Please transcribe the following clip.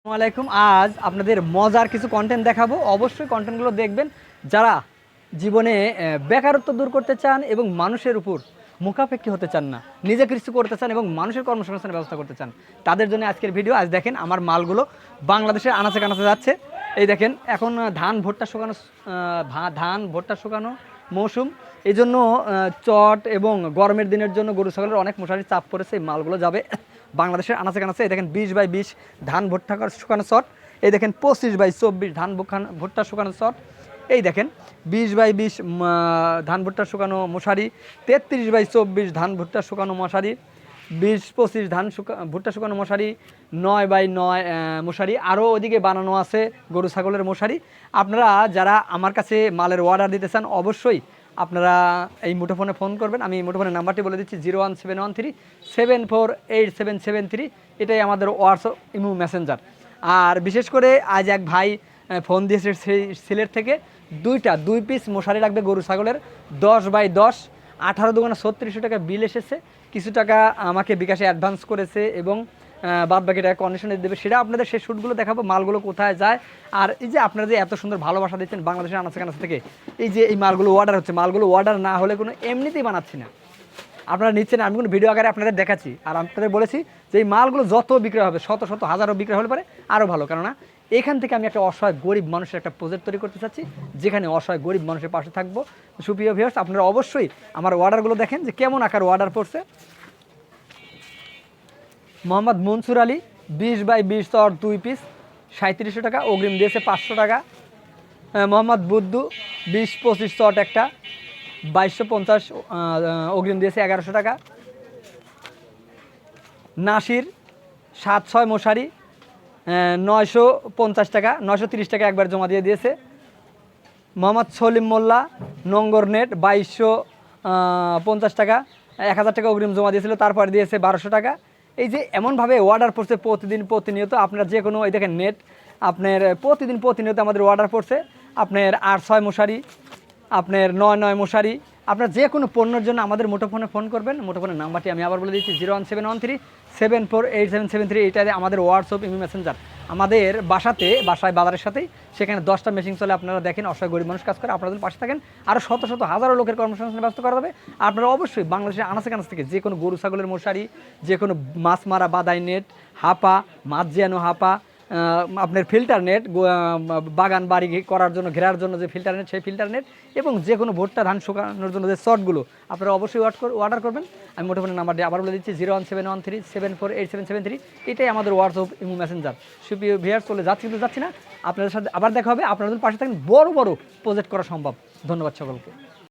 আসসালামাইকুম। আজ আপনাদের মজার কিছু কন্টেন্ট দেখাবো। অবশ্যই কন্টেন্টগুলো দেখবেন যারা জীবনে বেকারত্ব দূর করতে চান এবং মানুষের উপর মুখাপেক্ষী হতে চান না, নিজে কিছু করতে চান এবং মানুষের কর্মসংস্থানের ব্যবস্থা করতে চান, তাদের জন্য আজকের ভিডিও। আজ দেখেন আমার মালগুলো বাংলাদেশের আনাচে কানাচে যাচ্ছে। এই দেখেন এখন ধান ভুট্টা শুকানো মৌসুম, এই জন্য চট এবং গরমের দিনের জন্য গরু ছাগলের অনেক মশারির চাপ পড়েছে। এই মালগুলো যাবে বাংলাদেশের আনাচে কানাচে। এই দেখেন 20x20 ধান ভুট্টা শুকানো চট। এই দেখেন 25x24 ধান ভুট্টা শুকানো চট। এই দেখেন 20x20 ধান ভুট্টা শুকানো মশারি, 33x24 ধান ভুট্টা শুকানো মশারি, 20-25 ভুট্টা শুকানো মশারি, 9x9 মশারি, আরও ওদিকে বানানো আছে গরু ছাগলের মশারি। আপনারা যারা আমার কাছে মালের অর্ডার দিতে চান অবশ্যই আপনারা এই মুঠোফোনে ফোন করবেন। আমি মুঠোফোনের নাম্বারটি বলে দিচ্ছি 01713 748773। এটাই আমাদের হোয়াটসঅ্যাপ ইমো মেসেঞ্জার। আর বিশেষ করে আজ এক ভাই ফোন দিয়েছে সেই সিলেট থেকে, 2 পিস মশারি লাগবে গরু ছাগলের, 10x10, 18 দোকানে 3600 টাকা বিল এসেছে। কিছু টাকা আমাকে বিকাশে অ্যাডভান্স করেছে এবং বাদ বাকি টাকা কন্ডিশনে দেবে। সেটা আপনাদের সেই শ্যুটগুলো দেখাবো, মালগুলো কোথায় যায়। আর এই যে আপনারা যে এত সুন্দর ভালোবাসা দিচ্ছেন বাংলাদেশের আনাচে কানাচে থেকে, এই যে এই মালগুলো অর্ডার হচ্ছে, মালগুলো অর্ডার না হলে কোনো এমনিতেই বানাচ্ছি না, আপনারা নিচ্ছেন। আমি কোনো ভিডিও আকারে আপনাদের দেখাচ্ছি আর আপনাদের বলেছি যে এই মালগুলো যত বিক্রি হবে, শত শত হাজারও বিক্রি হলে পারে আরও ভালো। কেননা এখান থেকে আমি একটা অসহায় গরিব মানুষের একটা প্রজেক্ট তৈরি করতে চাচ্ছি, যেখানে অসহায় গরিব মানুষের পাশে থাকবো। সুপ্রিয় ভিউয়ার্স, আপনারা অবশ্যই আমার অর্ডারগুলো দেখেন যে কেমন আকার অর্ডার পড়ছে। মোহাম্মদ মনসুর আলী 20x20 চট 2 পিস 3700 টাকা, অগ্রিম দিয়েছে 500 টাকা। মোহাম্মদ বুদ্দু 20-25 চট একটা 2250, অগ্রিম দিয়েছে 1100 টাকা। নাসির 7-6 মশারি 950 টাকা, 930 টাকা একবার জমা দিয়ে দিয়েছে। মোহাম্মদ সলিম মোল্লা নঙ্গর নেট 2250 টাকা, 1000 টাকা অগ্রিম জমা দিয়েছিল, তারপরে দিয়েছে 1200 টাকা। এই যে এমনভাবে অর্ডার পড়ছে প্রতিনিয়ত আপনার যে কোনো, এই দেখেন নেট আপনার প্রতিনিয়ত আমাদের অর্ডার পড়ছে। আপনার 8-6 মশারি, আপনার 9-9 মশারি, আপনার যে কোনো পণ্যের জন্য আমাদের মুঠোফোনে ফোন করবেন। মুঠোফোনের নাম্বারটি আমি আবার বলে দিচ্ছি 01713 748773। এটাতে আমাদের হোয়াটসঅ্যাপ ইমো মেসেঞ্জার। আমাদের বাসায় বাজারের সাথেই, সেখানে 10টা মেশিন চলে। আপনারা দেখেন অসহায় গরিব মানুষ কাজ করে, আপনাদের পাশে থাকেন, আরও শত শত হাজারো লোকের কর্মসংস্থানের ব্যবস্থা করা যাবে। আপনারা অবশ্যই বাংলাদেশের আনাচে কানাচে থেকে যে কোনো গরু ছাগলের মশারি, যে কোনো মাছ মারা বাদাই নেট, হাপা মাছ জিয়ানো হাপা, আপনার ফিল্টার নেট, বাগান বাড়ি করার জন্য ঘেরার জন্য যে ফিল্টার নেট, সেই ফিল্টার নেট, এবং যে কোনো ভুট্টা ধান শুকানোর জন্য যে শর্টগুলো, আপনারা অবশ্যই অর্ডার করবেন। আমি মুঠোফোনের নাম্বারটি আবার বলে দিচ্ছি 01713 748773। এটাই আমাদের হোয়াটসঅ্যাপ ইমো মেসেঞ্জার। সুপ্রিয় ভিউয়ার্স, চলে যাচ্ছি না, আপনাদের সাথে আবার দেখা হবে। আপনাদের পাশে থাকেন, বড় বড় প্রজেক্ট করা সম্ভব। ধন্যবাদ সকলকে।